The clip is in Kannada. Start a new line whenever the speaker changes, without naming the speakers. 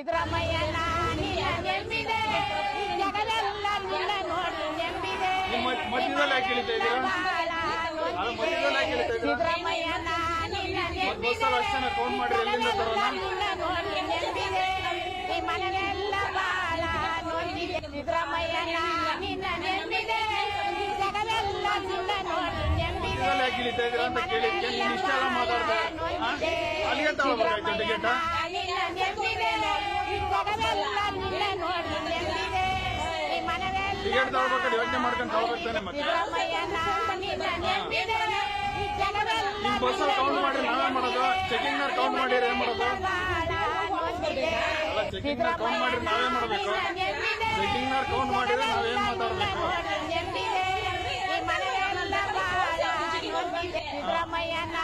ಸಿದ್ದರಾಮಯ್ಯನ ನಿನ್ನ ನೆಮ್ಮಿದೆ ಜಗವೆಲ್ಲ ನಿನ್ನ ನೋಡಿ ನೆಮ್ಮಿದೆ
ಮಧ್ಯದಲ್ಲಿ ಯಾಕೆ ಇಳಿತಾ ಇದ್ದೀರಾ? ಮಧ್ಯದಲ್ಲಿ ಯಾಕೆ ಇಳಿತಾ ಇದ್ದೀರಾ?
ಸಿದ್ದರಾಮಯ್ಯನ ನಿನ್ನ ನೆಮ್ಮಿದೆ
ಅಷ್ಟನ್ನ ಕೌಂಟ್ ಮಾಡಿ ಎಲ್ಲಿಂದ ತರೋಣ?
ನಿನ್ನ ನೋಡಿ ನೆಮ್ಮಿದೆ ಈ ಮನೆಯೆಲ್ಲ ಬಾಳ ನೋಡಿದೆ ಸಿದ್ದರಾಮಯ್ಯನ ನಿನ್ನ ನೆಮ್ಮಿದೆ ಜಗವೆಲ್ಲ ನಿನ್ನ ನೋಡಿ ನೆಮ್ಮಿದೆ
ಯಾಕೆ ಇಳಿತಾ ಇದ್ದೀರಾ ಅಂತ ಕೇಳಿದ್ಕೆ ನೀನು ಇಷ್ಟೆಲ್ಲ ಮಾತಾಡ್ದೆ. ಅಲ್ಲಿಗೆ ತಗೋಬೇಕಾಯ್ತು ಟಿಕೆಟ್. ಟಿಕೆಟ್ ತಗೋಬೇಕಾದ್ರೆ ಯೋಚನೆ ಮಾಡ್ಕೊಂಡು ತಗೋಬೇಕಾನೆ. ಮತ್ತೆ ಈಗ ಬಸ್ಸಲ್ಲಿ ಕೌಂಟ್ ಮಾಡಿ ನಾವೇನ್ ಮಾಡೋದು? ಚೆಕಿಂಗ್ ನ ಕೌಂಟ್ ಮಾಡಿದ್ರೆ ಏನ್ ಮಾಡೋದು? ಅಲ್ಲ, ಚೆಕಿಂಗ್ ನ ಕೌಂಟ್ ಮಾಡಿದ್ರೆ ನಾವೇನ್ ಮಾಡ್ಬೇಕು? ಚೆಕಿಂಗ್ ನ ಕೌಂಟ್ ಮಾಡಿದ್ರೆ ನಾವೇನ್ ಮಾತಾಡ್ಬೇಕು?
ಸಿದ್ದರಾಮಯ್ಯನ